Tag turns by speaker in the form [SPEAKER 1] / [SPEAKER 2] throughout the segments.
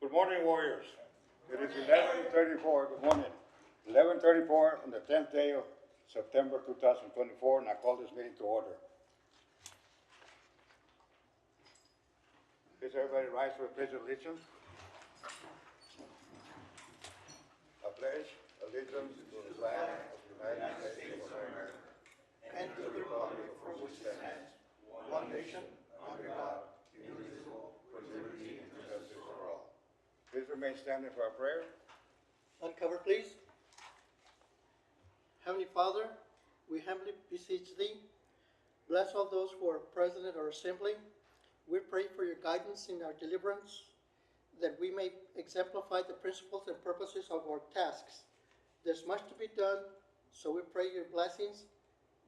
[SPEAKER 1] Good morning, warriors. It is 11:34. Good morning. 11:34 on the 10th day of September 2024, and I call this meeting to order. Please everybody rise for the pledge of allegiance. I pledge allegiance to the flag of the United States of America and to the republic for which it stands, one nation, under God, indivisible, with liberty and justice for all. Please remain standing for our prayer.
[SPEAKER 2] Uncover, please. Heavenly Father, we humbly beseech Thee, bless all those who are present at our assembly. We pray for your guidance in our deliverance, that we may exemplify the principles and purposes of our tasks. There's much to be done, so we pray your blessings.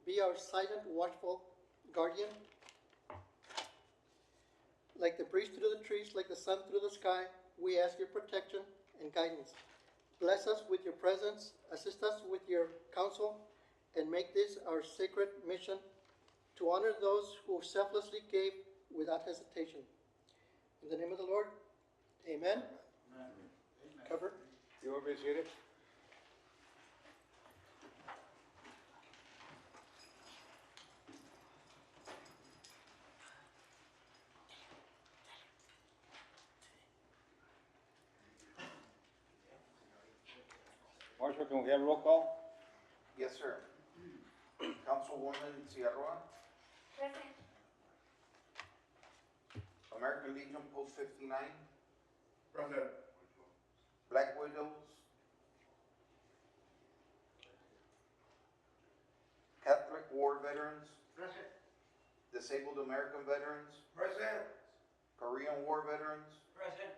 [SPEAKER 2] Be our silent, watchful guardian. Like the breeze through the trees, like the sun through the sky, we ask your protection and guidance. Bless us with your presence, assist us with your counsel, and make this our sacred mission to honor those who selflessly gave without hesitation. In the name of the Lord, amen. Amen. Cover.
[SPEAKER 1] You will be seated. Marshal, can we have roll call?
[SPEAKER 3] Yes, sir. Councilwoman Sierra,
[SPEAKER 4] Present.
[SPEAKER 3] American Legion Post 59,
[SPEAKER 1] Present.
[SPEAKER 3] Black Widows, Catholic War Veterans,
[SPEAKER 1] Present.
[SPEAKER 3] Disabled American Veterans,
[SPEAKER 1] Present.
[SPEAKER 3] Korean War Veterans,
[SPEAKER 1] Present.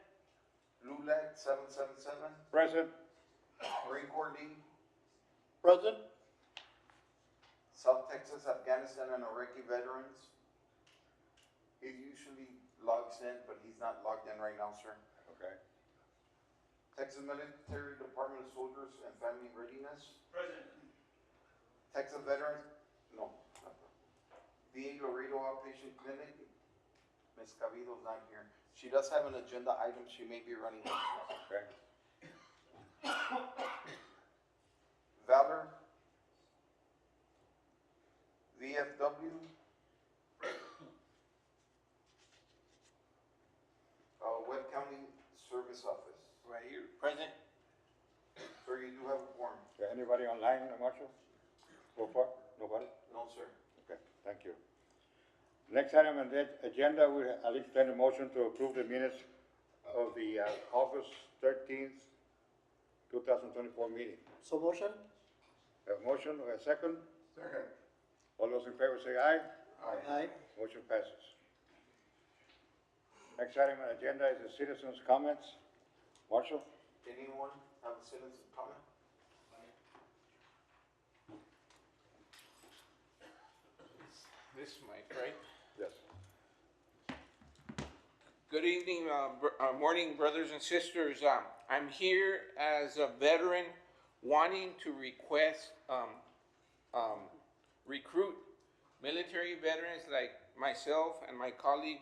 [SPEAKER 3] LULAC 777,
[SPEAKER 1] Present.
[SPEAKER 3] Marine Corps League,
[SPEAKER 2] Present.
[SPEAKER 3] South Texas, Afghanistan, and Iraqi Veterans. He usually logs in, but he's not logged in right now, sir.
[SPEAKER 1] Okay.
[SPEAKER 3] Texas Military Department of Soldiers and Family Readiness.
[SPEAKER 1] Present.
[SPEAKER 3] Texas Veterans, no. VA Laredo Outpatient Clinic, Ms. Cavido's not here. She does have an agenda item she may be running.
[SPEAKER 1] Okay.
[SPEAKER 3] Valor, VFW, Webb County Service Office.
[SPEAKER 2] Right here. Present.
[SPEAKER 3] Sir, you do have a form.
[SPEAKER 1] Okay, anybody online, Marshal? So far? Nobody?
[SPEAKER 3] No, sir.
[SPEAKER 1] Okay, thank you. Next item on the agenda, we at least entertain a motion to approve the minutes of the August 13th, 2024 meeting.
[SPEAKER 2] So motion?
[SPEAKER 1] A motion, or a second?
[SPEAKER 3] Second.
[SPEAKER 1] All those in favor say aye.
[SPEAKER 2] Aye.
[SPEAKER 1] Motion passes. Next item on the agenda is the citizens' comments. Marshal?
[SPEAKER 3] Anyone have a citizen comment?
[SPEAKER 5] This mic, right?
[SPEAKER 1] Yes.
[SPEAKER 5] Good evening, morning, brothers and sisters. I'm here as a veteran wanting to recruit military veterans like myself and my colleague,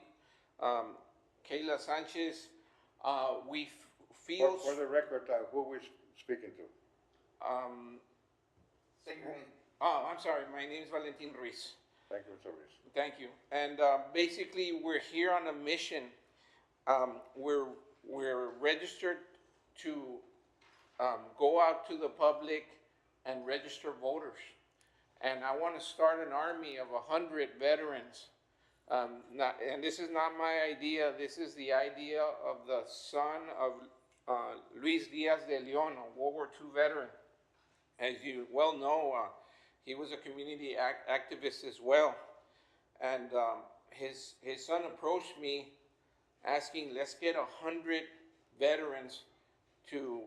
[SPEAKER 5] Kayla Sanchez. We feel...
[SPEAKER 1] For the record, who are we speaking to?
[SPEAKER 3] Say your name.
[SPEAKER 5] Oh, I'm sorry. My name is Valentin Ruiz.
[SPEAKER 1] Thank you, Mr. Ruiz.
[SPEAKER 5] Thank you. And basically, we're here on a mission. We're registered to go out to the public and register voters. And I want to start an army of 100 veterans. And this is not my idea. This is the idea of the son of Luis Diaz de Leon, a World War II veteran. As you well know, he was a community activist as well. And his son approached me asking, let's get 100 veterans to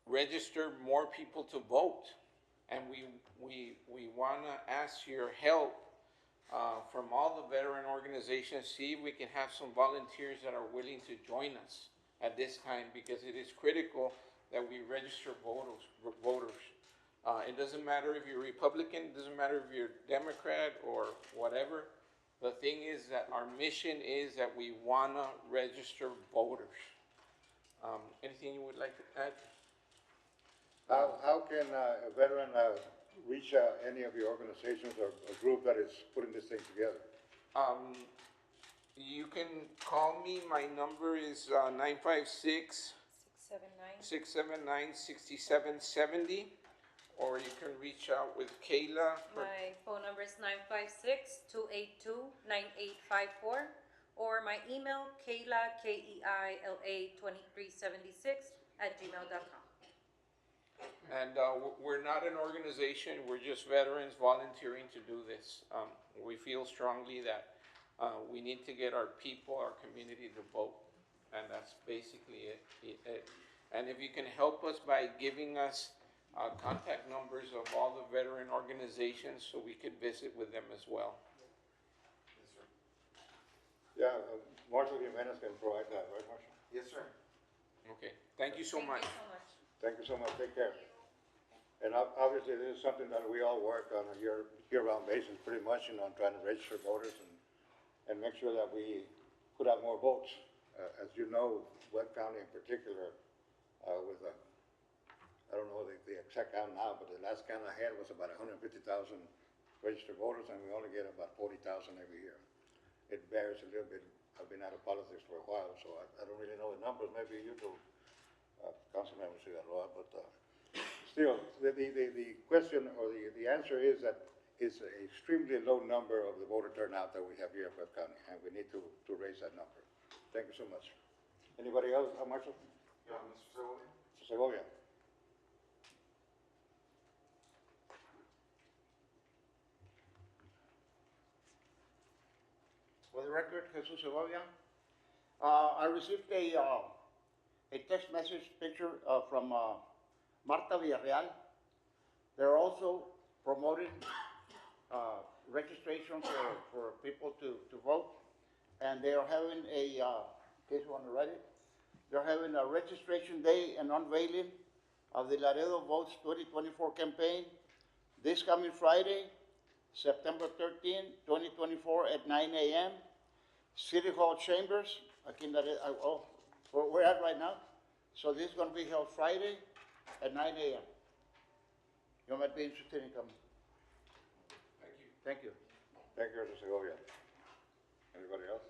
[SPEAKER 5] register more people to vote. And we want to ask your help from all the veteran organizations, see if we can have some volunteers that are willing to join us at this time, because it is critical that we register voters. It doesn't matter if you're Republican, it doesn't matter if you're Democrat or whatever. The thing is that our mission is that we want to register voters. Anything you would like to add?
[SPEAKER 1] How can a veteran reach any of your organizations or group that is putting this thing together?
[SPEAKER 5] You can call me. My number is 956
[SPEAKER 4] 679.
[SPEAKER 5] 679 6770, or you can reach out with Kayla.
[SPEAKER 4] My phone number is 956-282-9854, or my email, Kayla, Keila 2376 @gmail.com.
[SPEAKER 5] And we're not an organization, we're just veterans volunteering to do this. We feel strongly that we need to get our people, our community to vote, and that's basically it. And if you can help us by giving us contact numbers of all the veteran organizations so we could visit with them as well.
[SPEAKER 3] Yes, sir.
[SPEAKER 1] Yeah, Marshall Jimenez can provide that, right, Marshall?
[SPEAKER 3] Yes, sir.
[SPEAKER 5] Okay, thank you so much.
[SPEAKER 4] Thank you so much.
[SPEAKER 1] Thank you so much, take care. And obviously, this is something that we all work on a year-round basis, pretty much, trying to register voters and make sure that we put out more votes. As you know, Webb County in particular, with, I don't know the exact count now, but the last count I had was about 150,000 registered voters, and we only get about 40,000 every year. It varies a little bit. I've been out of politics for a while, so I don't really know the numbers. Maybe you do, Councilmember Figueroa, but still, the question or the answer is that it's an extremely low number of the voter turnout that we have here in Webb County, and we need to raise that number. Thank you so much. Anybody else, Marshall?
[SPEAKER 3] Yeah, Mr. Segovia?
[SPEAKER 1] Mr. Segovia?
[SPEAKER 6] For the record, Jesus Segovia. I received a text message picture from Marta Villarreal. They're also promoting registration for people to vote. And they are having in case you want to write it, they're having a registration day and unveiling of the Laredo Votes 2024 campaign this coming Friday, September 13, 2024 at 9 a.m. City Hall Chambers, aquí en Laredo, where we're at right now. So this is going to be held Friday at 9 a.m. You might be interested in coming.
[SPEAKER 5] Thank you.
[SPEAKER 6] Thank you.
[SPEAKER 1] Thank you, Mr. Segovia. Anybody else?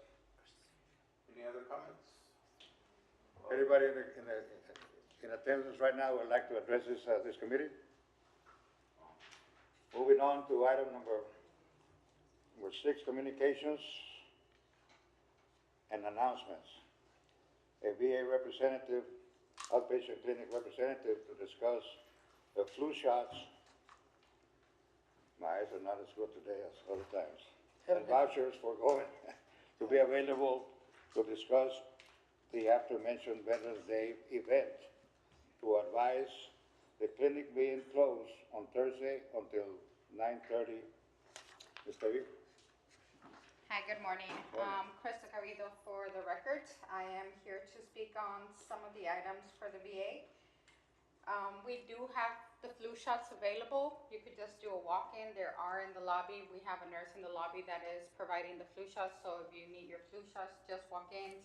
[SPEAKER 3] Any other comments?
[SPEAKER 1] Anybody in attendance right now would like to address this committee? Moving on to item number 6, communications and announcements. A VA representative, outpatient clinic representative to discuss the flu shots. My eyes are not as good today as other times. And vouchers for going to be available to discuss the after-mentioned Veterans Day event, to advise the clinic being closed on Thursday until 9:30. Ms. David?
[SPEAKER 7] Hi, good morning.
[SPEAKER 1] Morning.
[SPEAKER 7] Krista Cabido for the record. I am here to speak on some of the items for the VA. We do have the flu shots available. You could just do a walk-in. There are in the lobby. We have a nurse in the lobby that is providing the flu shots. So if you need your flu shots, just walk in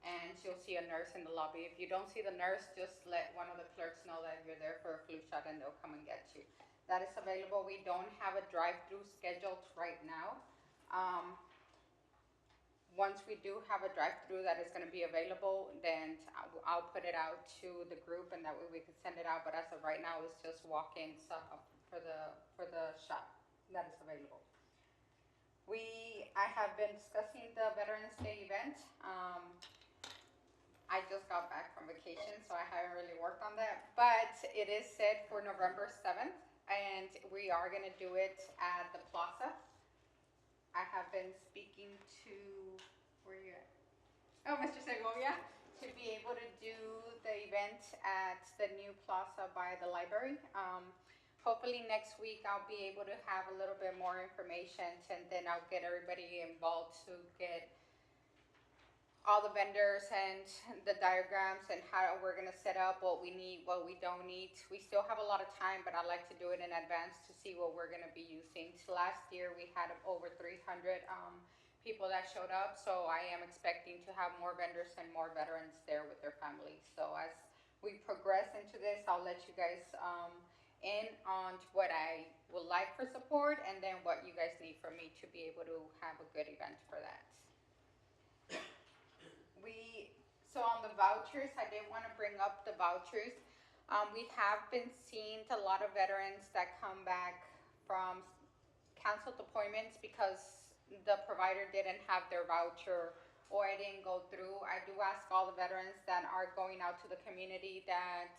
[SPEAKER 7] and you'll see a nurse in the lobby. If you don't see the nurse, just let one of the clerks know that you're there for a flu shot and they'll come and get you. That is available. We don't have a drive-through scheduled right now. Once we do have a drive-through that is going to be available, then I'll put it out to the group, and that way we can send it out. But as of right now, it's just walk-in for the shot that is available. I have been discussing the Veterans Day event. I just got back from vacation, so I haven't really worked on that. But it is set for November 7th, and we are going to do it at the Plaza. I have been speaking to, where are you at? Oh, Mr. Segovia, to be able to do the event at the new plaza by the library. Hopefully next week I'll be able to have a little bit more information, and then I'll get everybody involved to get all the vendors and the diagrams and how we're going to set up, what we need, what we don't need. We still have a lot of time, but I like to do it in advance to see what we're going to be using. So last year we had over 300 people that showed up. So I am expecting to have more vendors and more veterans there with their families. So as we progress into this, I'll let you guys in on what I would like for support, and then what you guys need from me to be able to have a good event for that. So on the vouchers, I did want to bring up the vouchers. We have been seeing a lot of veterans that come back from canceled appointments because the provider didn't have their voucher or it didn't go through. I do ask all the veterans that are going out to the community that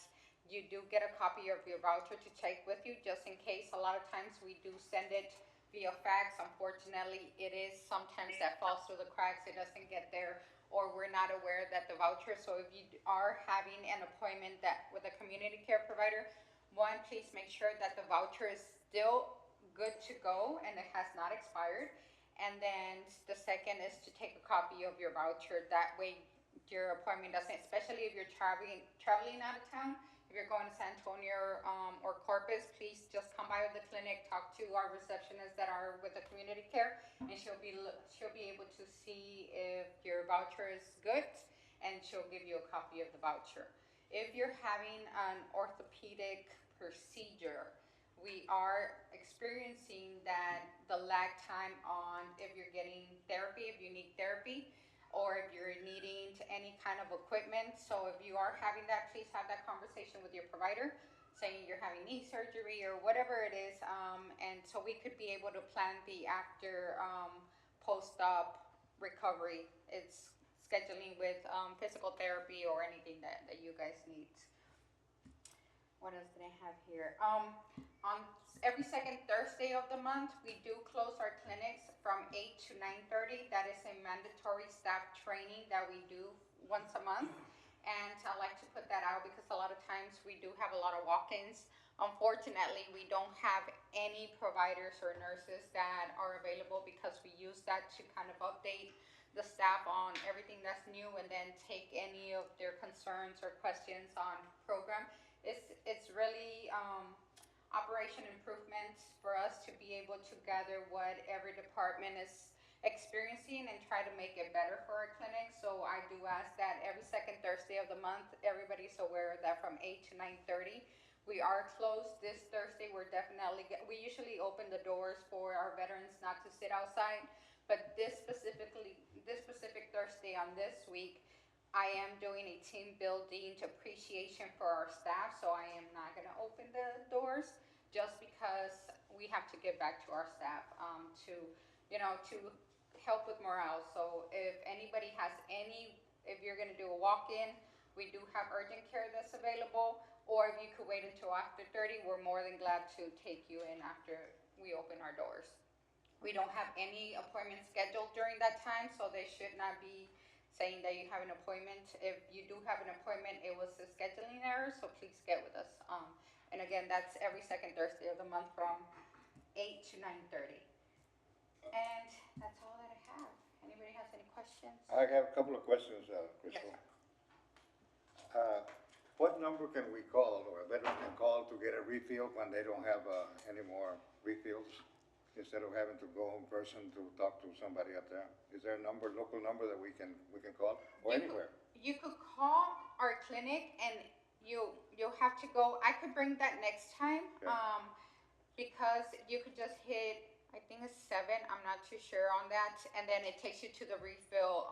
[SPEAKER 7] you do get a copy of your voucher to take with you, just in case. A lot of times we do send it via fax. Unfortunately, it is sometimes that falls through the cracks. It doesn't get there, or we're not aware that the voucher. So if you are having an appointment that with a community care provider, one, please make sure that the voucher is still good to go and it has not expired. And then the second is to take a copy of your voucher. That way your appointment doesn't, especially if you're traveling out of town. If you're going to San Antonio or Corpus, please just come by the clinic, talk to our receptionists that are with the community care, and she'll be able to see if your voucher is good, and she'll give you a copy of the voucher. If you're having an orthopedic procedure, we are experiencing that the lag time on if you're getting therapy, if you need therapy, or if you're needing any kind of equipment. So if you are having that, please have that conversation with your provider, saying you're having knee surgery or whatever it is, and so we could be able to plan the after post-op recovery. It's scheduling with physical therapy or anything that you guys need. What else did I have here? On every second Thursday of the month, we do close our clinics from 8 to 9:30. That is a mandatory staff training that we do once a month. And I like to put that out because a lot of times we do have a lot of walk-ins. Unfortunately, we don't have any providers or nurses that are available because we use that to kind of update the staff on everything that's new and then take any of their concerns or questions on program. It's really operation improvements for us to be able to gather what every department is experiencing and try to make it better for our clinic. So I do ask that every second Thursday of the month, everybody's aware that from 8 to 9:30. We are closed this Thursday. We usually open the doors for our veterans not to sit outside, but this specific Thursday on this week, I am doing a team building appreciation for our staff, so I am not going to open the doors just because we have to give back to our staff to help with morale. So if anybody has if you're going to do a walk-in, we do have urgent care that's available, or if you could wait until after 30, we're more than glad to take you in after we open our doors. We don't have any appointments scheduled during that time, so they should not be saying that you have an appointment. If you do have an appointment, it was a scheduling error, so please get with us. And again, that's every second Thursday of the month from 8 to 9:30. And that's all that I have. Anybody has any questions?
[SPEAKER 1] I have a couple of questions, Crystal.
[SPEAKER 7] Yes.
[SPEAKER 1] What number can we call, or a veteran can call to get a refill when they don't have any more refills? Instead of having to go in person to talk to somebody up there? Is there a local number that we can call, or anywhere?
[SPEAKER 7] You could call our clinic and you'll have to go. I could bring that next time,
[SPEAKER 1] Okay.
[SPEAKER 7] because you could just hit, I think it's 7, I'm not too sure on that, and then it takes you to the refill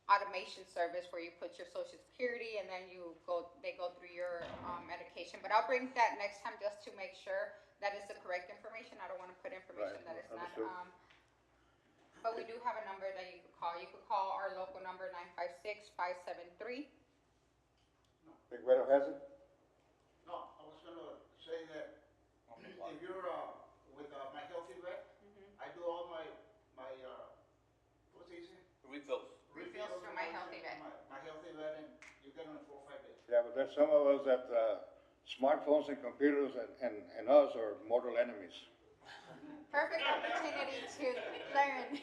[SPEAKER 7] automation service where you put your social security and then they go through your medication. But I'll bring that next time just to make sure that is the correct information. I don't want to put information
[SPEAKER 1] Right,
[SPEAKER 7] that is not.
[SPEAKER 1] understood.
[SPEAKER 7] But we do have a number that you could call. You could call our local number 956-573.
[SPEAKER 1] Big Weather has it?
[SPEAKER 6] No, I was gonna say that if you're with My Healthy Vet, I do all my what's it?
[SPEAKER 5] Refills.
[SPEAKER 7] Refills through My Healthy Vet.
[SPEAKER 6] My Healthy Vet, and you get them in 4 or 5 days.
[SPEAKER 1] Yeah, but there's some of us that smartphones and computers and us are mortal enemies.
[SPEAKER 7] Perfect opportunity to learn.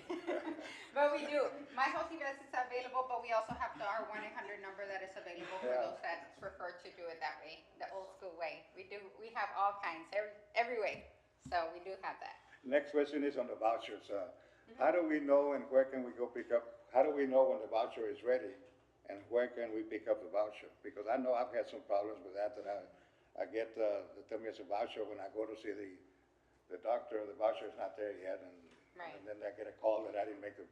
[SPEAKER 7] But we do. My Healthy Vet is available, but we also have our 1-800 number that is available for
[SPEAKER 1] Yeah.
[SPEAKER 7] those that prefer to do it that way, the old school way. We have all kinds, every way. So we do have that.
[SPEAKER 1] Next question is on the vouchers. how do we know and where can we go pick up, how do we know when the voucher is ready? And where can we pick up the voucher? Because I know I've had some problems with that I get, they tell me it's a voucher when I go to see the doctor, the voucher is not there yet,
[SPEAKER 7] Right.
[SPEAKER 1] and then I get a call that I didn't make the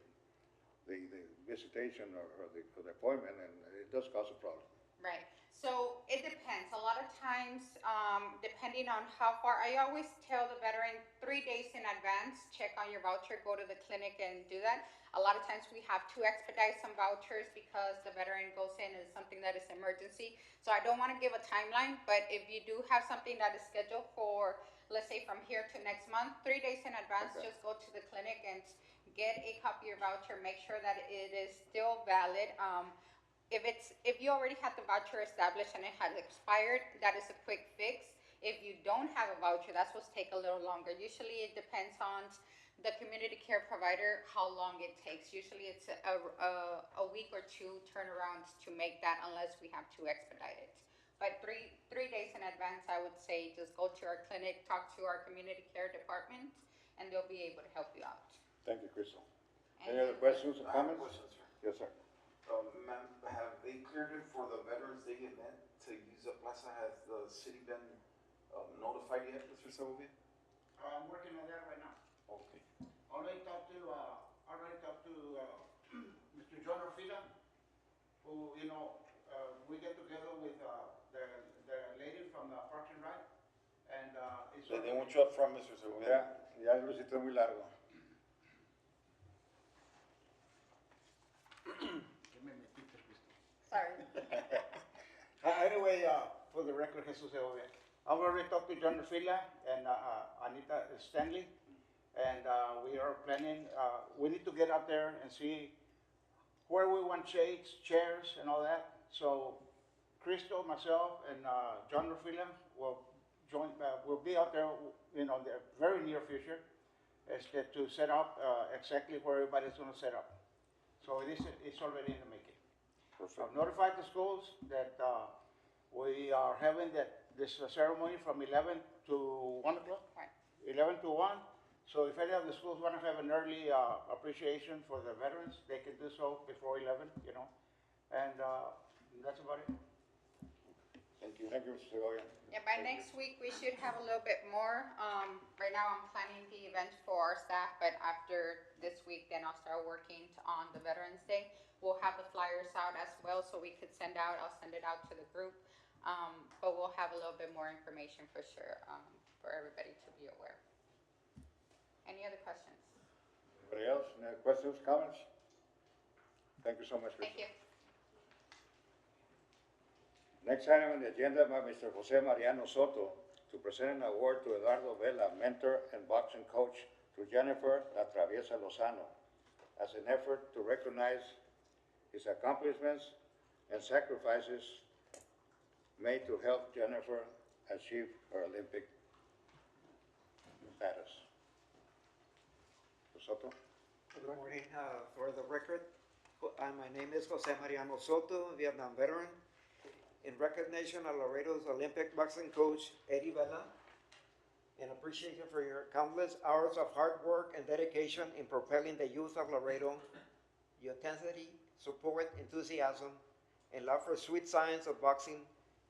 [SPEAKER 1] visitation or the appointment, and it does cause a problem.
[SPEAKER 7] Right. So it depends. A lot of times, depending on how far, I always tell the veteran 3 days in advance, check on your voucher, go to the clinic and do that. A lot of times we have to expedite some vouchers because the veteran goes in and it's something that is emergency. So I don't want to give a timeline, but if you do have something that is scheduled for, let's say from here to next month, 3 days in advance,
[SPEAKER 1] Okay.
[SPEAKER 7] just go to the clinic and get a copy of your voucher, make sure that it is still valid. If you already had the voucher established and it has expired, that is a quick fix. If you don't have a voucher, that's what's take a little longer. Usually it depends on the community care provider, how long it takes. Usually it's a week or two turnaround to make that unless we have to expedite it. But three days in advance, I would say just go to our clinic, talk to our community care department, and they'll be able to help you out.
[SPEAKER 1] Thank you, Crystal.
[SPEAKER 7] And-
[SPEAKER 1] Any other questions or
[SPEAKER 3] I have a
[SPEAKER 1] comments?
[SPEAKER 3] question, sir.
[SPEAKER 1] Yes, sir.
[SPEAKER 3] Ma'am, have they cleared it for the Veterans Day event to use the plaza? Has the city been notified yet, Mr. Segovia?
[SPEAKER 6] I'm working on that right now.
[SPEAKER 3] Okay.
[SPEAKER 6] Already talked to Mr. John Orfila, who, we get together with, the lady from the Parks and Rec, and, it's.
[SPEAKER 3] They want you up front, Mr. Segovia.
[SPEAKER 1] Ya lo hiciste muy largo.
[SPEAKER 7] Sorry.
[SPEAKER 6] Anyway, for the record, Jesus Segovia, I've already talked to John Orfila and, Anita Stanley, and, we are planning, we need to get out there and see where we want shades, chairs, and all that. So Crystal, myself, and, John Orfila will will be out there, the very near future, to set up, exactly where everybody's gonna set up. So it's already in the making. I've notified the schools that, we are having this ceremony from 11 to 1 o'clock.
[SPEAKER 7] Right.
[SPEAKER 6] 11 to 1. So if any of the schools want to have an early appreciation for the veterans, they can do so before 11, and that's about it.
[SPEAKER 1] Thank you. Thank you, Mr. Segovia.
[SPEAKER 7] Yeah, by next week, we should have a little bit more. Right now, I'm planning the event for our staff, but after this week, then I'll start working on the Veterans Day. We'll have the flyers out as well, so we could send out, I'll send it out to the group. But we'll have a little bit more information for sure, for everybody to be aware. Any other questions?
[SPEAKER 1] Anybody else? Any other questions, comments? Thank you so much, Crystal.
[SPEAKER 7] Thank you.
[SPEAKER 1] Next item on the agenda by Mr. Jose Mariano Soto to present an award to Eduardo Vela, mentor and boxing coach, to Jennifer La Traviesa Lozano, as an effort to recognize his accomplishments and sacrifices made to help Jennifer achieve her Olympic status. Soto?
[SPEAKER 8] Good morning. For the record, my name is Jose Mariano Soto, Vietnam veteran. In recognition of Laredo's Olympic boxing coach, Eddie Vela, in appreciation for your countless hours of hard work and dedication in propelling the youth of Laredo, your intensity, support, enthusiasm, and love for sweet science of boxing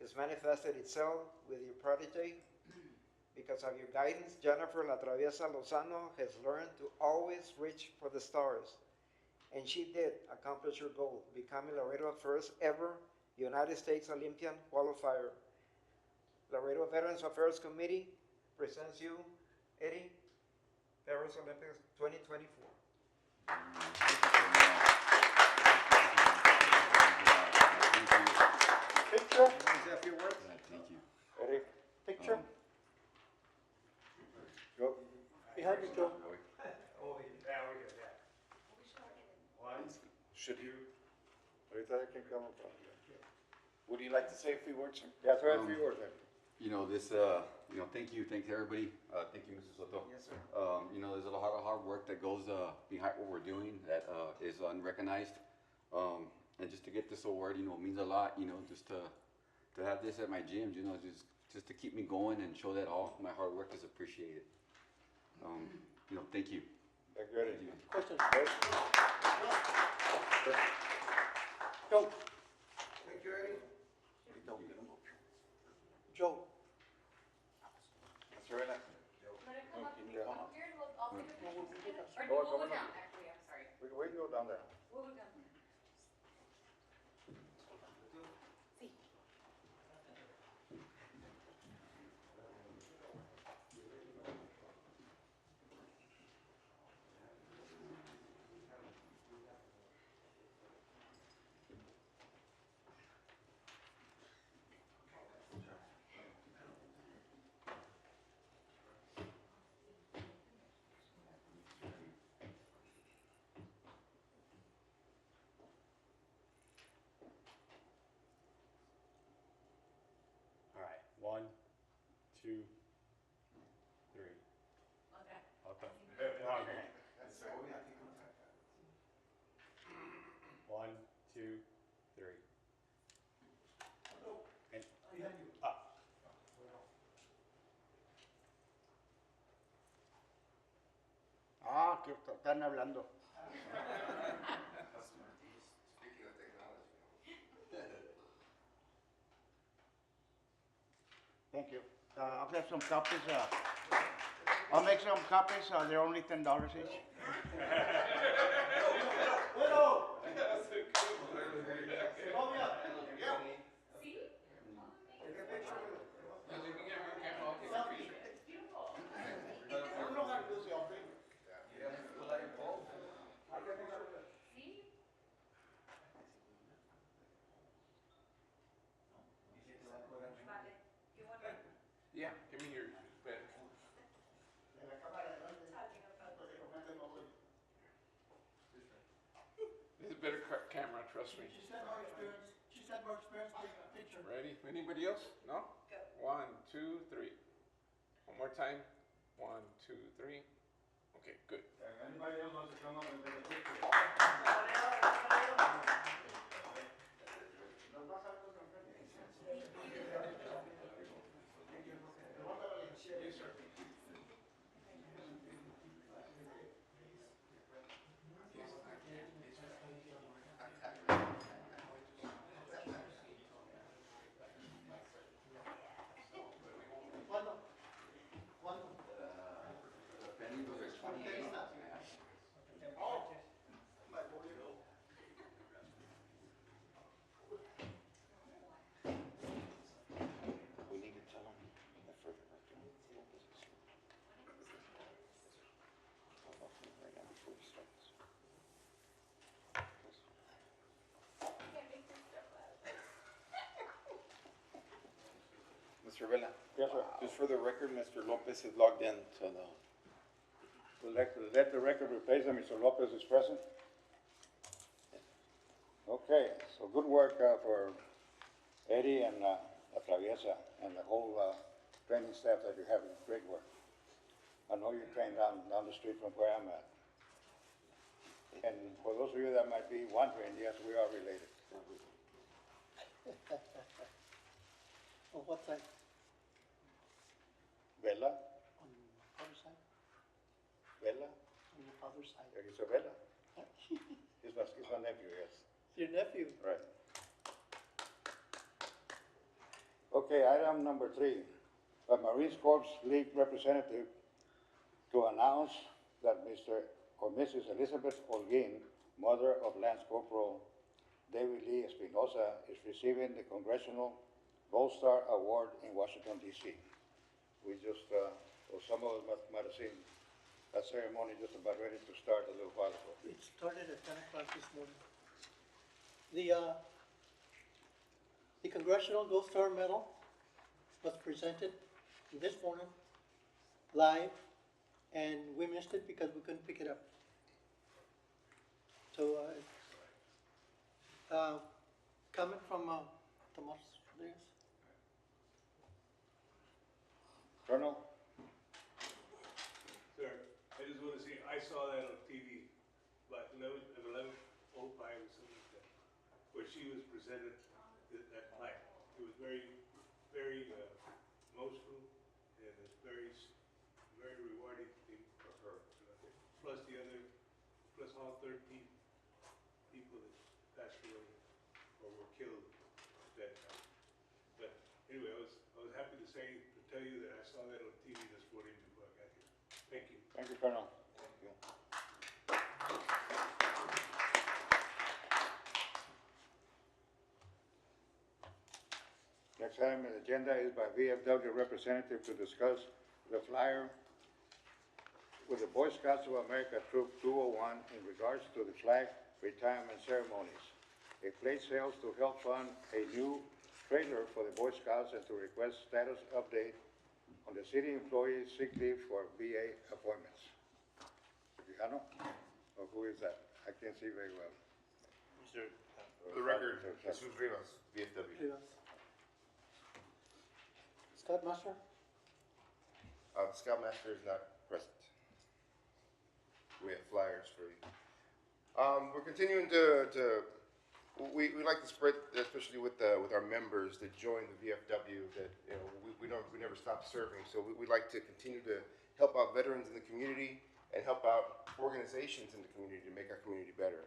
[SPEAKER 8] has manifested itself with your protege. Because of your guidance, Jennifer La Traviesa Lozano has learned to always reach for the stars. And she did accomplish her goal, becoming Laredo's first ever United States Olympian qualifier. Laredo Veterans Affairs Committee presents you, Eddie, Paris Olympics 2024.
[SPEAKER 1] Picture?
[SPEAKER 8] Can you say a few words?
[SPEAKER 9] Thank you.
[SPEAKER 1] Eric, picture? Go.
[SPEAKER 2] Behind you, Joe.
[SPEAKER 8] Oh, yeah, we do that.
[SPEAKER 3] Should you,
[SPEAKER 1] Ahorita they can come up.
[SPEAKER 3] would you like to say a few words, sir?
[SPEAKER 1] Yeah, throw a few words there.
[SPEAKER 9] Thank you everybody. Thank you, Mrs. Soto.
[SPEAKER 8] Yes, sir.
[SPEAKER 9] There's a lot of hard work that goes behind what we're doing that is unrecognized. And just to get this award, means a lot. Just to have this at my gym, just to keep me going and show that all my hard work is appreciated. Thank you.
[SPEAKER 1] Thank you, Eddie.
[SPEAKER 2] Questions?
[SPEAKER 1] Yes?
[SPEAKER 2] Joe,
[SPEAKER 1] Thank you, Eddie.
[SPEAKER 2] Joe.
[SPEAKER 3] Mr. Vela?
[SPEAKER 1] Go on down.
[SPEAKER 7] Actually, I'm sorry.
[SPEAKER 1] We can go down there.
[SPEAKER 10] All right, 1, 2, 3. Okay. Okay. 1, 2, 3. And up.
[SPEAKER 6] Ah, que están hablando. Thank you. I'll get some copies. I'll make some copies. They're only $10 each.
[SPEAKER 5] Yeah, give me yours. It's better. This is a better camera, trust me.
[SPEAKER 2] She said her experience, take a picture.
[SPEAKER 5] Ready? Anybody else? No? Go. 1, 2, 3. One more time. 1, 2, 3. Okay, good.
[SPEAKER 1] Anybody else wants to come up and take a picture?
[SPEAKER 2] ¿Cuándo? ¿Cuándo?
[SPEAKER 3] We need to tell them that for the record. Right now before we start this. Mr. Vela?
[SPEAKER 1] Yes, sir.
[SPEAKER 3] Just for the record, Mr. Lopez is logged in to the,
[SPEAKER 1] Let the record replace that Mr. Lopez is present. Okay, so good work for Eddie and La Traviesa and the whole training staff that you have. Great work. I know you train down the street from where I'm at. And for those of you that might be wondering, yes, we are related.
[SPEAKER 2] On what side?
[SPEAKER 1] Vela,
[SPEAKER 2] On the father's side?
[SPEAKER 1] Vela,
[SPEAKER 2] On your father's side.
[SPEAKER 1] there is a Vela. He's my nephew, yes.
[SPEAKER 2] Your nephew.
[SPEAKER 1] Right. Okay, item number 3, a Marines Corps League representative to announce that Mr. or Mrs. Elizabeth Holguin, mother of Lance Corporal David Lee Espinosa, is receiving the Congressional Gold Star Award in Washington, D.C. We just, or some of us might have seen that ceremony just about ready to start a little while ago.
[SPEAKER 2] It started at 10 o'clock this morning. The Congressional Gold Star Medal was presented this morning, live, and we missed it because we couldn't pick it up. So, comment from Tomas Rodriguez.
[SPEAKER 1] Colonel?
[SPEAKER 11] Sir, I just want to say, I saw that on TV, but at 11:05 or something like that, where she was presented that plaque. It was very, very emotional, and it's very rewarding thing for her. Plus the other plus all 13 people that passed away or were killed at that time. But anyway, I was happy to tell you that I saw that on TV this morning before I got here. Thank you.
[SPEAKER 1] Thank you, Colonel. Next item on the agenda is by VFW representative to discuss the flyer with the Boy Scouts of America Troop 201 in regards to the flag retirement ceremonies. A plate sales to help fund a new trailer for the Boy Scouts and to request status update on the city employees sick leave for VA appointments. Quijano? Or who is that? I can't see very well.
[SPEAKER 12] For the record, Jesus Rivas, VFW.
[SPEAKER 2] Scoutmaster?
[SPEAKER 12] Scoutmaster is not present. We have flyers for you. We're continuing we like to spread, especially with our members that join the VFW, that we never stop serving. So we like to continue to help out veterans in the community and help out organizations in the community to make our community better.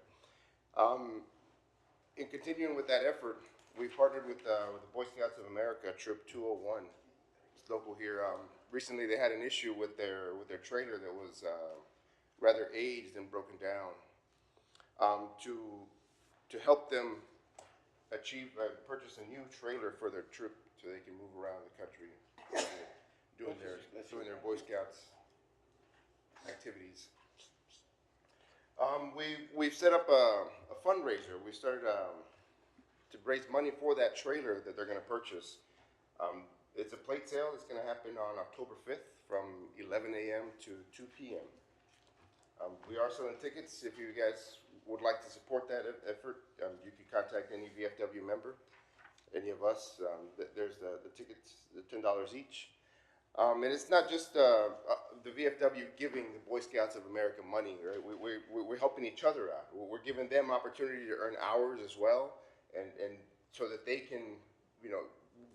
[SPEAKER 12] In continuing with that effort, we partnered with the Boy Scouts of America Troop 201. It's local here. Recently, they had an issue with their trailer that was rather aged and broken down. To help them purchase a new trailer for their troop so they can move around the country doing their Boy Scouts activities. We've set up a fundraiser. We started to raise money for that trailer that they're going to purchase. It's a plate sale. It's going to happen on October 5th from 11 a.m. to 2 p.m. We are selling tickets. If you guys would like to support that effort, you can contact any VFW member, any of us. There's the tickets, the $10 each. And it's not just the VFW giving the Boy Scouts of America money, right? We're helping each other out. We're giving them opportunity to earn hours as well, and so that they can,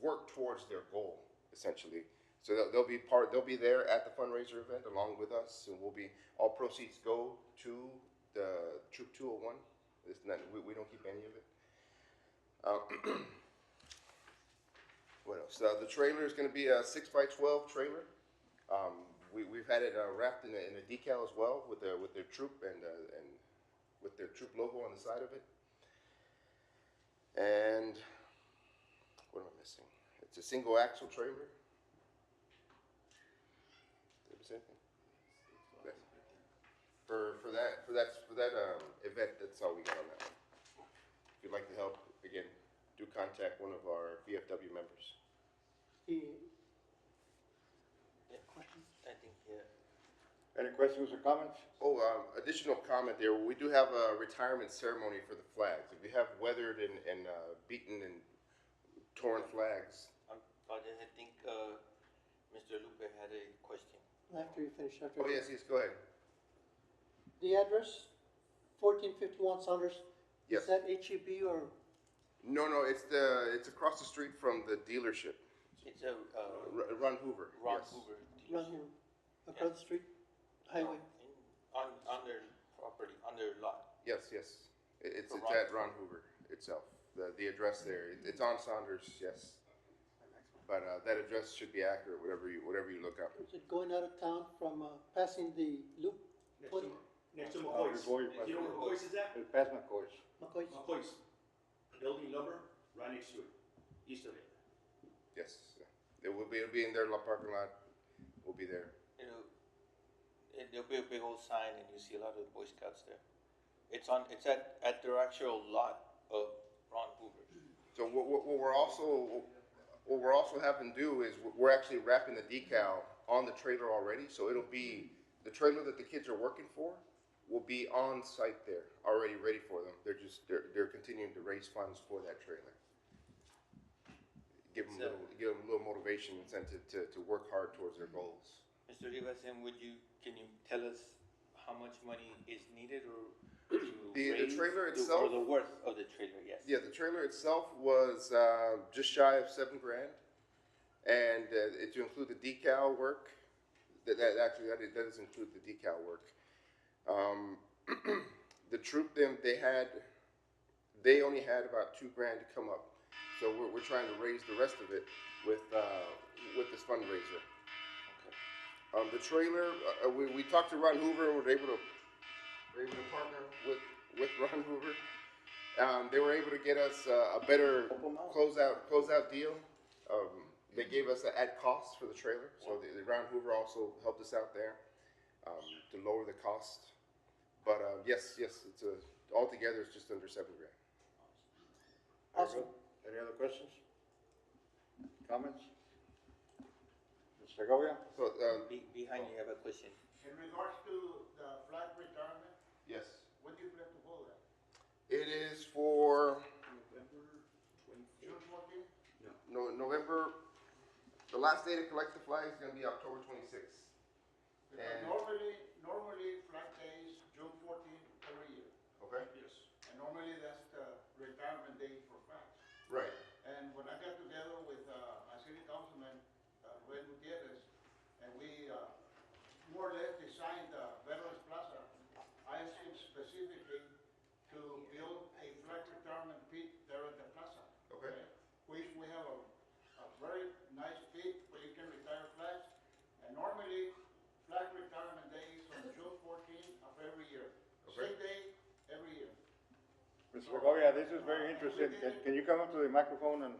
[SPEAKER 12] work towards their goal, essentially. So they'll be there at the fundraiser event along with us, and all proceeds go to the Troop 201. We don't keep any of it. What else? The trailer is going to be a 6x12 trailer. We've had it wrapped in a decal as well with their troop and with their troop logo on the side of it. And what am I missing? It's a single axle trailer. Did I miss anything? For that event, that's all we got on that one. If you'd like to help, again, do contact one of our VFW members.
[SPEAKER 1] Any questions or comments?
[SPEAKER 12] Additional comment there. We do have a retirement ceremony for the flags. If you have weathered and beaten and torn flags.
[SPEAKER 13] I think Mr. Lupe had a question.
[SPEAKER 2] After you finish.
[SPEAKER 12] Oh, yes, go ahead.
[SPEAKER 2] The address, 1451 Saunders.
[SPEAKER 12] Yes.
[SPEAKER 2] Is that HEB or?
[SPEAKER 12] No, it's across the street from the dealership.
[SPEAKER 13] It's a
[SPEAKER 12] Ron Hoover.
[SPEAKER 13] Ron
[SPEAKER 12] Yes.
[SPEAKER 13] Hoover.
[SPEAKER 2] Right here, across the street, highway.
[SPEAKER 13] On their property, on their lot.
[SPEAKER 12] Yes. It's
[SPEAKER 13] For
[SPEAKER 12] at Ron Hoover itself. The address there. It's on Saunders. Yes. But that address should be accurate. Whatever you look up.
[SPEAKER 2] Is it going out of town from passing the loop?
[SPEAKER 10] Next to McCoy's. You know where McCoy's is at?
[SPEAKER 1] It's past McCoy's.
[SPEAKER 2] McCoy's?
[SPEAKER 10] McCoy's. Building number, right next to it, east of it.
[SPEAKER 12] Yes. It'll be in their parking lot. We'll be there.
[SPEAKER 13] There'll be a big old sign, and you see a lot of the Boy Scouts there. It's at their actual lot of Ron Hoover.
[SPEAKER 12] So what we're also having to do is we're actually wrapping the decal on the trailer already. So it'll be the trailer that the kids are working for will be on site there, already ready for them. They're continuing to raise funds for that trailer. Give them a little motivation, incentive to work hard towards their goals.
[SPEAKER 13] Mr. Rivas, and can you tell us how much money is needed or to
[SPEAKER 12] the
[SPEAKER 13] raise
[SPEAKER 12] trailer itself,
[SPEAKER 13] or the worth of the trailer? Yes.
[SPEAKER 12] Yeah, the trailer itself was just shy of $7,000, and to include the decal work, that does include the decal work. the troop, they only had about $2,000 to come up. So we're trying to raise the rest of it with this fundraiser. The trailer, we talked to Ron Hoover and we're able to partner with Ron Hoover. They were able to get us a better closeout deal. They gave us an at cost for the trailer, so the Ron Hoover also helped us out there to lower the cost. But yes, it's altogether it's just under $7,000.
[SPEAKER 1] Awesome. Any other questions? Comments? Ms. Segovia?
[SPEAKER 12] So
[SPEAKER 13] Behind you have a question.
[SPEAKER 6] In regards to the flag retirement,
[SPEAKER 12] yes,
[SPEAKER 6] when do you plan to hold that?
[SPEAKER 12] it is for
[SPEAKER 6] June 14th?
[SPEAKER 12] November. The last day to collect the flag is going to be October 26th.
[SPEAKER 6] Because
[SPEAKER 12] And
[SPEAKER 6] normally Flag Day is June 14th every year.
[SPEAKER 12] okay,
[SPEAKER 11] Yes.
[SPEAKER 6] And normally that's the retirement day for flags.
[SPEAKER 12] right.
[SPEAKER 6] And when I got together with my city councilman, Rubén Gutierrez, and we more or less designed the Veterans Plaza, I asked him specifically to build a flag retirement pit there at the plaza.
[SPEAKER 12] Okay.
[SPEAKER 6] We have a very nice pit where you can retire flags. And normally, flag retirement day is on June 14th of every year.
[SPEAKER 12] Okay.
[SPEAKER 6] Same day, every year.
[SPEAKER 1] Mr. Segovia, this is very interesting. Can you come up to the microphone and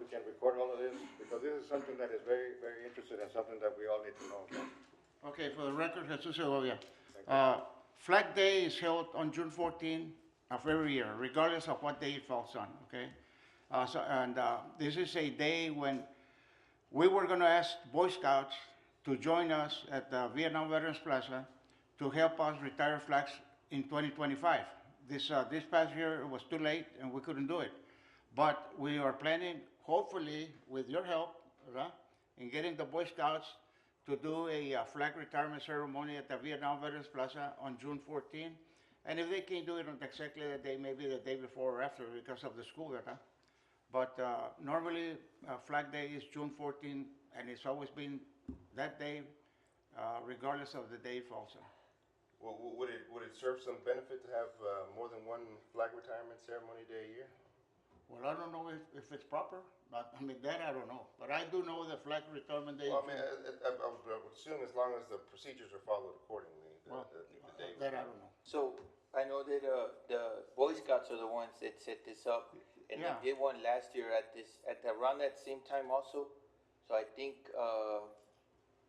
[SPEAKER 1] we can record all of this? Because this is something that is very, very interesting and something that we all need to know.
[SPEAKER 6] Okay, for the record, Jesus Segovia. Flag Day is held on June 14th of every year, regardless of what day it falls on, okay? This is a day when we were gonna ask Boy Scouts to join us at the Vietnam Veterans Plaza to help us retire flags in 2025. This past year, it was too late and we couldn't do it. But we are planning, hopefully, with your help, right, in getting the Boy Scouts to do a flag retirement ceremony at the Vietnam Veterans Plaza on June 14th. And if they can't do it on exactly the day, maybe the day before or after because of the school year, huh? But normally, Flag Day is June 14th, and it's always been that day, regardless of the day it falls on.
[SPEAKER 12] Well, would it serve some benefit to have more than one flag retirement ceremony day a year?
[SPEAKER 6] Well, I don't know if it's proper. I mean, that I don't know. But I do know the flag retirement day.
[SPEAKER 12] Well, I mean, I would assume as long as the procedures are followed accordingly, the day.
[SPEAKER 6] That I don't know.
[SPEAKER 13] So I know that the Boy Scouts are the ones that set this up, and
[SPEAKER 6] Yeah.
[SPEAKER 13] they did one last year at around that same time also. So I think I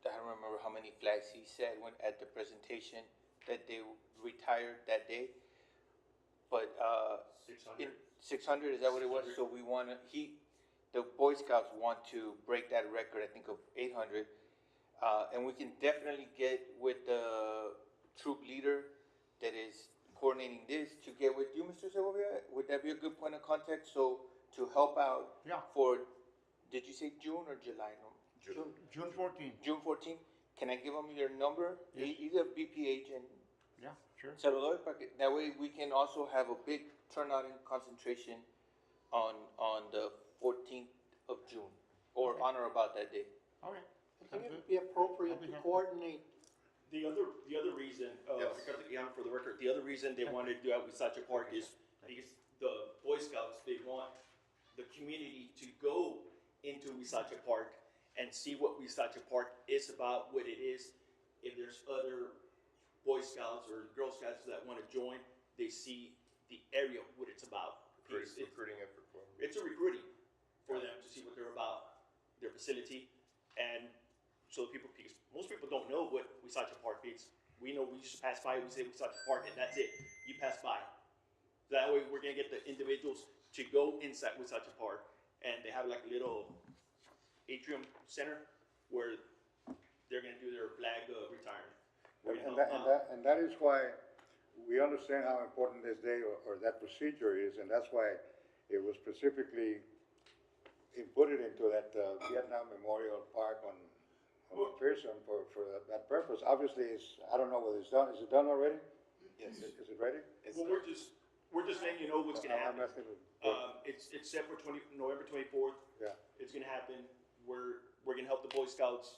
[SPEAKER 13] don't remember how many flags he said when at the presentation that they retired that day, but
[SPEAKER 10] 600.
[SPEAKER 13] 600, is that what it was? So we want the Boy Scouts want to break that record, I think, of 800. And we can definitely get with the troop leader that is coordinating this to get with you, Mr. Segovia. Would that be a good point of contact? So to help out
[SPEAKER 6] Yeah.
[SPEAKER 13] for, did you say June or July? No?
[SPEAKER 6] June 14th.
[SPEAKER 13] June 14th. Can I give them your number?
[SPEAKER 6] Yes.
[SPEAKER 13] Either BPH and
[SPEAKER 6] Yeah, sure.
[SPEAKER 13] se lo doy para que, that way we can also have a big turnout and concentration on the 14th of June, or on or about that day.
[SPEAKER 6] Okay.
[SPEAKER 2] I think it would be appropriate to coordinate.
[SPEAKER 10] The other reason,
[SPEAKER 12] Yes.
[SPEAKER 10] Ricardo Ian, for the record, the other reason they wanted to do it with Sacha Park is because the Boy Scouts, they want the community to go into Wisacha Park and see what Wisacha Park is about, what it is. If there's other Boy Scouts or Girl Scouts that want to join, they see the area, what it's about.
[SPEAKER 12] Recruiting effort for them.
[SPEAKER 10] It's a recruiting for them to see what they're about, their facility, and so people, because most people don't know what Wisacha Park is. We know we just pass by, we say Wisacha Park, and that's it. You pass by. That way, we're gonna get the individuals to go inside Wisacha Park, and they have like a little atrium center where they're gonna do their flag retirement. We're gonna help out.
[SPEAKER 1] And that is why we understand how important this day or that procedure is, and that's why it was specifically inputted into that Vietnam Memorial Park on McPherson for that purpose. Obviously, I don't know whether it's done. Is it done already?
[SPEAKER 13] Yes.
[SPEAKER 1] Is it ready?
[SPEAKER 10] Well, we're just letting you know what's gonna
[SPEAKER 1] I'm
[SPEAKER 10] happen.
[SPEAKER 1] asking you.
[SPEAKER 10] It's set for November 24th.
[SPEAKER 1] Yeah.
[SPEAKER 10] It's gonna happen. We're gonna help the Boy Scouts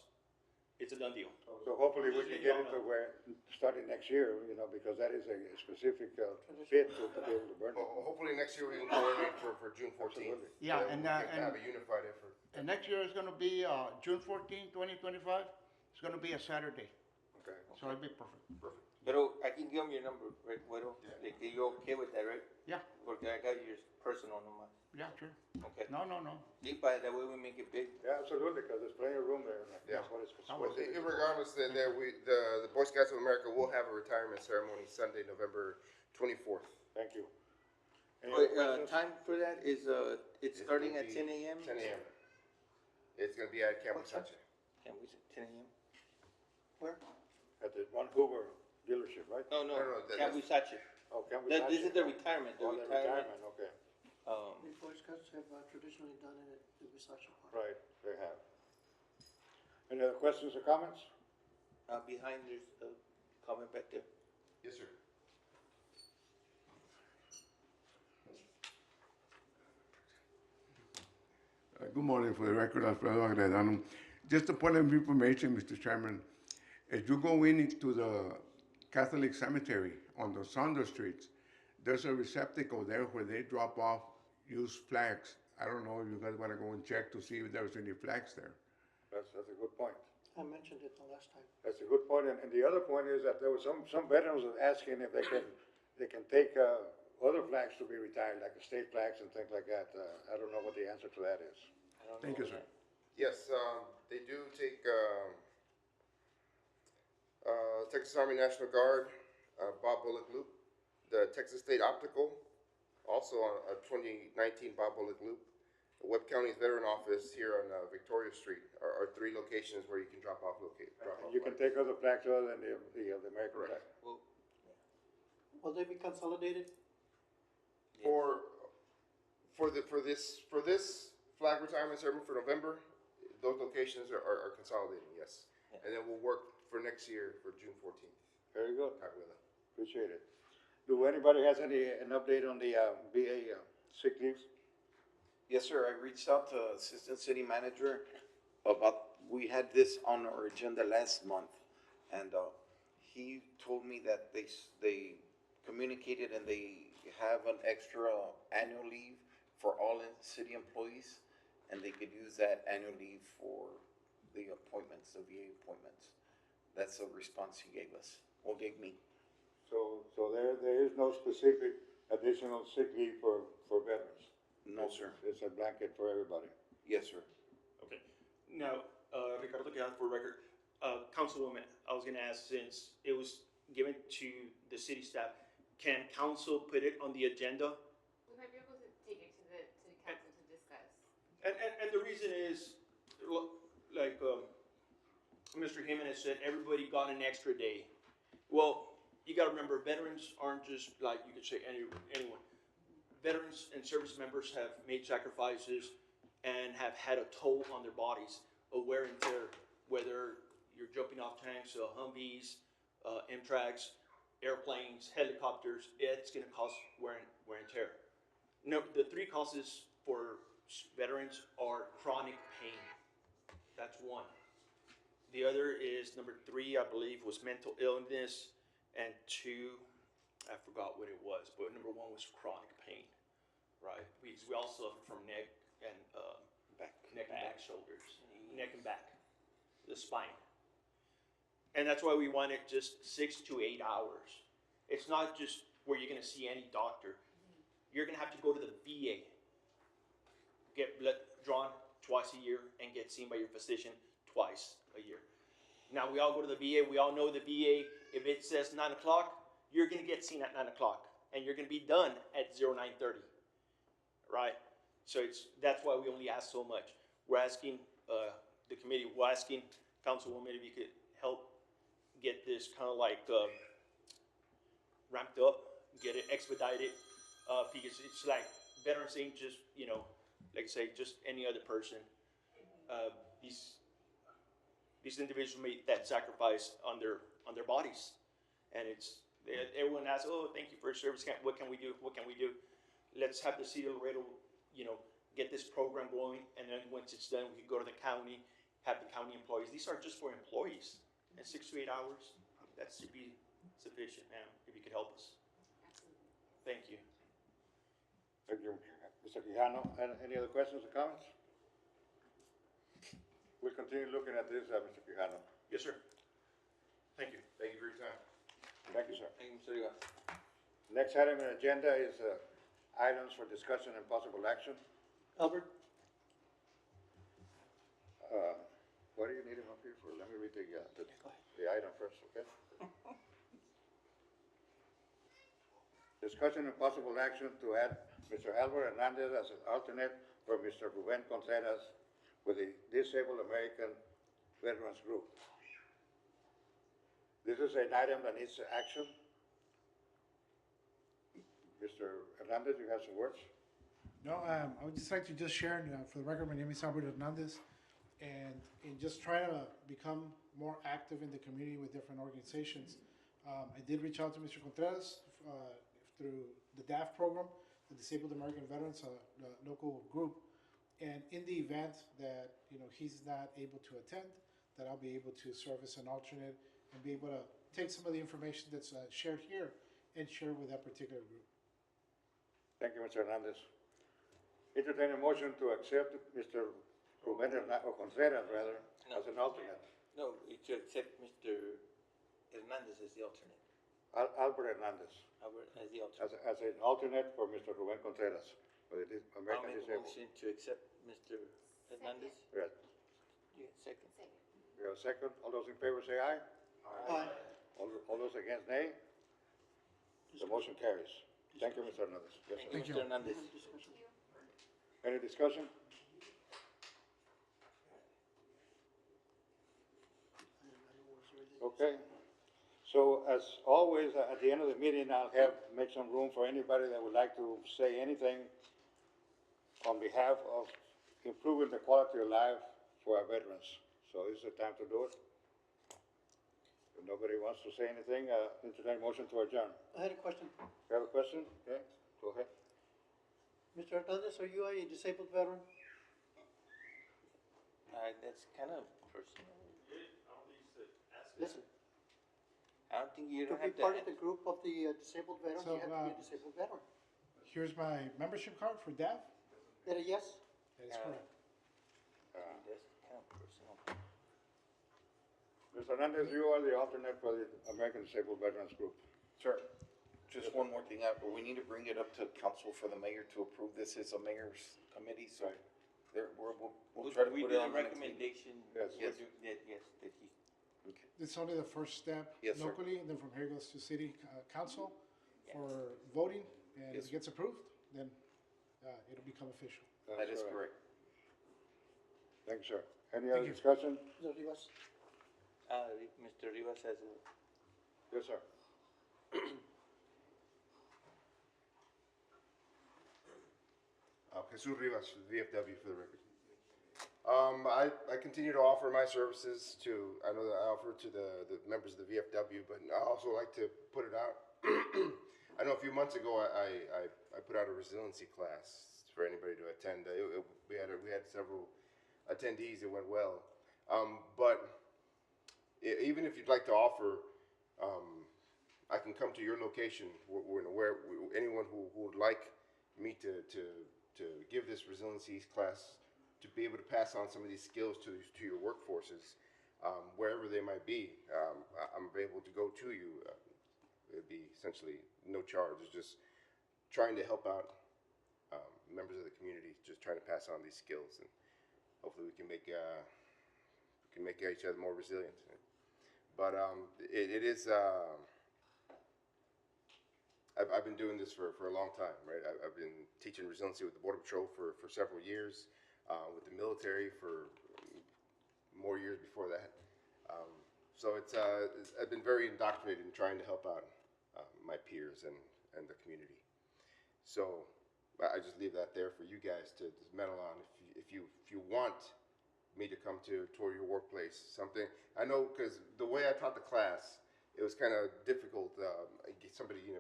[SPEAKER 10] it's a done deal.
[SPEAKER 11] So hopefully we can get it to where, starting next year, you know, because that is a specific fit to be able to burn it.
[SPEAKER 12] Well, hopefully next year we can coordinate for June 14th.
[SPEAKER 6] Yeah,
[SPEAKER 12] We
[SPEAKER 6] and,
[SPEAKER 12] can
[SPEAKER 6] and-
[SPEAKER 12] have a unified effort.
[SPEAKER 6] And next year is gonna be, June 14, 2025. It's gonna be a Saturday,
[SPEAKER 11] Okay.
[SPEAKER 6] so it'll be perfect.
[SPEAKER 13] Pero I can give them your number, right, Güero? Like, you're okay with that, right?
[SPEAKER 6] Yeah,
[SPEAKER 13] Porque I got your personal number.
[SPEAKER 6] yeah, sure.
[SPEAKER 13] Okay.
[SPEAKER 6] No.
[SPEAKER 13] Sí, that way we make it big.
[SPEAKER 11] Yeah, absolutely, because there's plenty of room there.
[SPEAKER 12] Yeah.
[SPEAKER 11] That's what it's.
[SPEAKER 6] I
[SPEAKER 12] Well,
[SPEAKER 6] will.
[SPEAKER 12] regardless, the Boy Scouts of America will have a retirement ceremony Sunday, November 24th.
[SPEAKER 11] Thank you. Any
[SPEAKER 13] Wait,
[SPEAKER 11] other questions?
[SPEAKER 13] time for that is, it's starting
[SPEAKER 12] gonna
[SPEAKER 13] at
[SPEAKER 12] be
[SPEAKER 13] 10 a.m.?
[SPEAKER 12] 10 a.m. It's gonna be at Camp Sache.
[SPEAKER 13] Can we say 10 a.m.?
[SPEAKER 2] Where?
[SPEAKER 11] At the one Hoover dealership, right?
[SPEAKER 13] No,
[SPEAKER 12] No,
[SPEAKER 13] Camp
[SPEAKER 12] that's-
[SPEAKER 13] Wisache.
[SPEAKER 11] Oh, can we?
[SPEAKER 13] This is the retirement,
[SPEAKER 11] Oh, the retirement, okay.
[SPEAKER 2] The Boy Scouts have traditionally done it at the Visacha Park.
[SPEAKER 11] Right, they have. Any other questions or comments?
[SPEAKER 13] Behind there's a comment back there.
[SPEAKER 12] Yes, sir.
[SPEAKER 14] Good morning. For the record, Alfredo Agredano. Just a point of information, Mr. Chairman. As you go into the Catholic cemetery on the Saunders streets, there's a receptacle there where they drop off used flags. I don't know if you guys want to go and check to see if there's any flags there.
[SPEAKER 11] That's a good point.
[SPEAKER 2] I mentioned it the last time.
[SPEAKER 11] That's a good point. And the other point is that there was some veterans was asking if they can take, other flags to be retired, like the state flags and things like that. I don't know what the answer to that is.
[SPEAKER 14] Thank you, sir.
[SPEAKER 12] Yes, they do take Texas Army National Guard, Bob Bullock Loop, the Texas State Optical, also on a 2019 Bob Bullock Loop. The Webb County's Veteran Office here on Victoria Street are three locations where you can drop off.
[SPEAKER 11] You can take other flags other than the American flag.
[SPEAKER 2] Will they be consolidated?
[SPEAKER 12] For this flag retirement ceremony for November, those locations are consolidating, yes. And then we'll work for next year for June 14th.
[SPEAKER 11] Very good.
[SPEAKER 12] Cahuila.
[SPEAKER 11] Appreciate it. Do anybody has an update on the VA sick leaves?
[SPEAKER 3] Yes, sir. I reached out to Assistant City Manager about, we had this on our agenda last month. And he told me that they communicated and they have an extra annual leave for all city employees. And they could use that annual leave for the appointments, the VA appointments. That's the response he gave us, or gave me.
[SPEAKER 11] So there is no specific additional sick leave for veterans?
[SPEAKER 3] No, sir.
[SPEAKER 11] It's a blanket for everybody?
[SPEAKER 3] Yes, sir.
[SPEAKER 10] Okay. Now, Ricardo Tejada for record, Councilwoman, I was gonna ask, since it was given to the city staff, can council put it on the agenda?
[SPEAKER 15] We might be able to take it to the council to discuss.
[SPEAKER 10] And the reason is, like, Mr. Jimenez said, everybody got an extra day. Well, you gotta remember, veterans aren't just like, you could say anyone. Veterans and service members have made sacrifices and have had a toll on their bodies of wear and tear, whether you're jumping off tanks, Humvees, M-Trax, airplanes, helicopters, it's gonna cause wear and tear. No, the three causes for veterans are chronic pain. That's one. The other is number 3, I believe, was mental illness, and 2, I forgot what it was, but number 1 was chronic pain, right? We all suffer from neck and back, shoulders, neck and back, the spine, and that's why we want it just 6 to 8 hours. It's not just where you're gonna see any doctor. You're gonna have to go to the VA, get blood drawn twice a year, and get seen by your physician twice a year. Now, we all go to the VA. We all know the VA, if it says 9 o'clock, you're going to get seen at 9 o'clock, and you're going to be done at 09:30, right? So that's why we only ask so much. We're asking the committee, we're asking Councilwoman if you could help get this kind of like ramped up, get it expedited, because it's like veterans ain't just, like I say, just any other person. These individuals made that sacrifice on their bodies, and everyone asks, "Oh, thank you for your service. What can we do? What can we do?" Let's have the city of Laredo, get this program going, and then once it's done, we can go to the county have the county employees. These are just for employees. And 6 to 8 hours, that should be sufficient, ma'am, if you could help us. Thank you.
[SPEAKER 1] Thank you, Mr. Quijano. And any other questions or comments? We'll continue looking at this, Mr. Quijano.
[SPEAKER 10] Yes, sir. Thank you.
[SPEAKER 12] Thank you for your time.
[SPEAKER 1] Thank you, sir.
[SPEAKER 13] Thank you, Mr. Rivas.
[SPEAKER 1] Next item on the agenda is items for discussion and possible action.
[SPEAKER 2] Albert?
[SPEAKER 1] What do you need him up here for? Let me read the item first, okay? Discussion and possible action to add Mr. Albert Hernandez as an alternate for Mr. Ruben Contreras with the Disabled American Veterans Group. This is an item that needs action. Mr. Hernandez, you have some words?
[SPEAKER 16] No, I would just like to just share, for the record, my name is Albert Hernandez, and in just trying to become more active in the community with different organizations, I did reach out to Mr. Contreras through the DAF program, the Disabled American Veterans, the local group, and in the event that he's not able to attend, that I'll be able to serve as an alternate and be able to take some of the information that's shared here and share with that particular group.
[SPEAKER 1] Thank you, Mr. Hernandez. Entertain a motion to accept Mr. Ruben Contreras, as an alternate.
[SPEAKER 13] No, to accept Mr. Hernandez as the alternate.
[SPEAKER 1] Albert Hernandez.
[SPEAKER 13] Albert as the alternate.
[SPEAKER 1] As an alternate for Mr. Ruben Contreras, for the
[SPEAKER 13] I'll
[SPEAKER 1] American
[SPEAKER 13] make a
[SPEAKER 1] Disabled.
[SPEAKER 13] motion to accept Mr. Hernandez.
[SPEAKER 1] Yes.
[SPEAKER 13] Yeah, second.
[SPEAKER 1] We have a second. All those in favor say aye.
[SPEAKER 2] Aye.
[SPEAKER 1] All those against nay. The motion carries. Thank you, Mr. Hernandez. Yes, sir.
[SPEAKER 13] Thank you, Mr. Hernandez.
[SPEAKER 1] Any discussion? Okay. So as always, at the end of the meeting, I'll make some room for anybody that would like to say anything on behalf of improving the quality of life for our veterans. So this is the time to do it. If nobody wants to say anything, entertain a motion to adjourn.
[SPEAKER 2] I had a question.
[SPEAKER 1] You have a question? Okay, go ahead.
[SPEAKER 2] Mr. Hernandez, are you a disabled veteran?
[SPEAKER 13] That's kind of personal.
[SPEAKER 2] Listen,
[SPEAKER 13] I don't think you
[SPEAKER 2] to
[SPEAKER 13] don't
[SPEAKER 2] be
[SPEAKER 13] have to.
[SPEAKER 2] part of the group of the disabled veterans,
[SPEAKER 16] So,
[SPEAKER 2] you have to be a disabled veteran.
[SPEAKER 16] Here's my membership card for DAF.
[SPEAKER 2] That a yes?
[SPEAKER 16] That is correct.
[SPEAKER 13] That's kind of personal.
[SPEAKER 1] Mr. Hernandez, you are the alternate for the American Disabled Veterans Group.
[SPEAKER 3] Sir, just one more thing, we need to bring it up to council for the mayor to approve this as a mayor's committee, so we'll try to
[SPEAKER 13] We
[SPEAKER 3] put it
[SPEAKER 13] did a
[SPEAKER 3] on the next meeting.
[SPEAKER 13] recommendation.
[SPEAKER 1] Yes.
[SPEAKER 13] Yes, that he.
[SPEAKER 16] It's only the first step
[SPEAKER 3] Yes, sir.
[SPEAKER 16] locally, and then from here goes to city council for voting, and if
[SPEAKER 3] Yes.
[SPEAKER 16] it gets approved, then it'll become official.
[SPEAKER 3] That is correct.
[SPEAKER 1] Thank you, sir. Any other
[SPEAKER 16] Thank you.
[SPEAKER 1] discussion?
[SPEAKER 2] Mr. Rivas?
[SPEAKER 13] Mr. Rivas has a.
[SPEAKER 1] Yes, sir.
[SPEAKER 12] Jesus Rivas, VFW for the record. I continue to offer my services to, I know that I offer to the members of the VFW, but I also like to put it out. I know a few months ago, I put out a resiliency class for anybody to attend. We had several attendees, it went well. But even if you'd like to offer, I can come to your location where anyone who would like me to give this resiliency class, to be able to pass on some of these skills to your workforces, wherever they might be. I'm able to go to you. It'd be essentially no charge. It's just trying to help out members of the community, just trying to pass on these skills, and hopefully we can make each other more resilient. But it is. I've been doing this for a long time, right? I've been teaching resiliency with the Border Patrol for several years, with the military for more years before that. So I've been very indoctrinated in trying to help out my peers and the community. So I just leave that there for you guys to meddle on. If you want me to come to tour your workplace, something I know, because the way I taught the class, it was kind of difficult.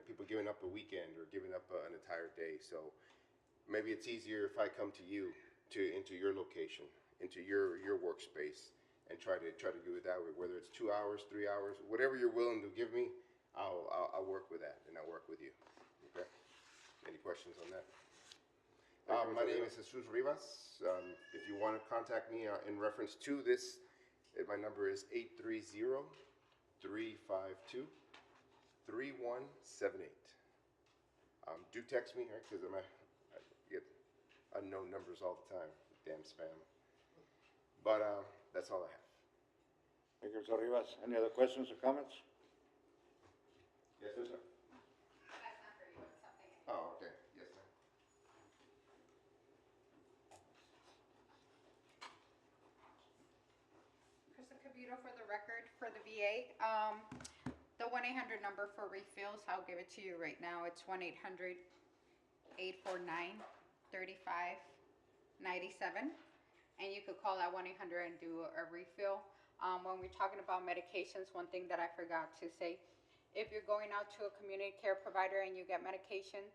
[SPEAKER 12] People giving up a weekend or giving up an entire day. So maybe it's easier if I come to you into your location into your workspace and try to do it that way, whether it's 2 hours, 3 hours, whatever you're willing to give me, I'll work with that, and I'll work with you. Okay? Any questions on that? My name is Jesus Rivas. If you want to contact me in reference to this, my number is 830-352-3178. Do text me, right? Because I get unknown numbers all the time. Damn spam. But that's all I have.
[SPEAKER 17] Thank you, Mr. Rivas. Any other questions or comments?
[SPEAKER 12] Yes, sir.
[SPEAKER 7] That's not for you, it's something.
[SPEAKER 12] Oh, okay. Yes, ma'am.
[SPEAKER 7] Krista Cabuto for the record, for the VA. The 1-800 number for refills, I'll give it to you right now. It's 1-800-849-3597. And you could call that 1-800 and do a refill. When we're talking about medications, one thing that I forgot to say, if you're going out to a community care provider and you get medication,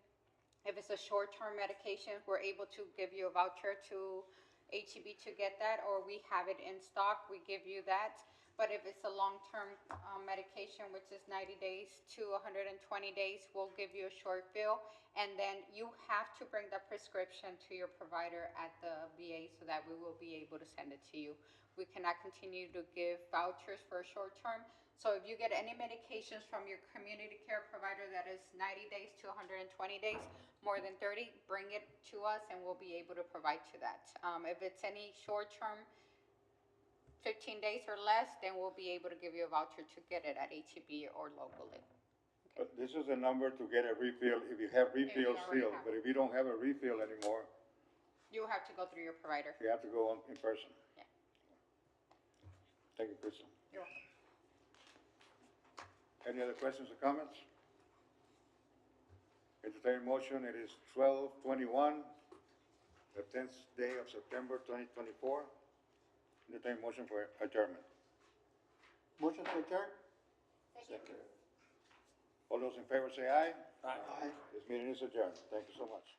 [SPEAKER 7] if it's a short-term medication, we're able to give you a voucher to HEB to get that, or we have it in stock, we give you that. But if it's a long-term medication, which is 90 days to 120 days, we'll give you a short bill. And then you have to bring the prescription to your provider at the VA so that we will be able to send it to you. We cannot continue to give vouchers for a short term. So if you get any medications from your community care provider that is 90 days to 120 days, more than 30, bring it to us and we'll be able to provide to that. If it's any short term, 15 days or less, then we'll be able to give you a voucher to get it at HEB or locally.
[SPEAKER 17] But this is a number to get a refill if you have refills
[SPEAKER 7] already
[SPEAKER 17] still.
[SPEAKER 7] have
[SPEAKER 17] But if you don't have a refill anymore,
[SPEAKER 7] You have to go through your provider.
[SPEAKER 17] you have to go on in person.
[SPEAKER 7] Yeah.
[SPEAKER 17] Thank you, Crystal.
[SPEAKER 7] You're welcome.
[SPEAKER 17] Any other questions or comments? Entertained motion, it is 12:21, the 10th day of September 2024. Entertained motion for adjournment.
[SPEAKER 2] Motion to adjourn?
[SPEAKER 17] Second. All those in favor say aye. Aye. This meeting is adjourned. Thank you so much.